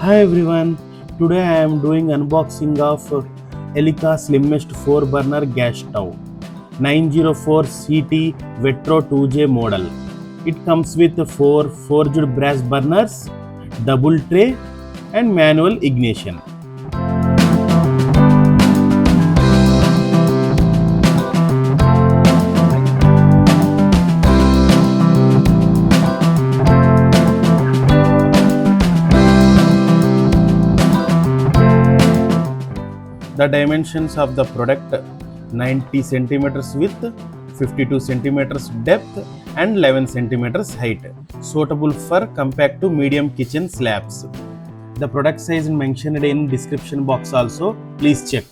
Hi everyone, today I am doing unboxing of Elica slimmest 4 burner gas stove 904 CT VETRO 2J model. It comes with 4 forged brass burners, double tray and manual ignition. The dimensions of the product: 90 centimeters width, 52 centimeters depth and 11 centimeters height, suitable for compact to medium kitchen slabs. The product size mentioned in description box also, please check.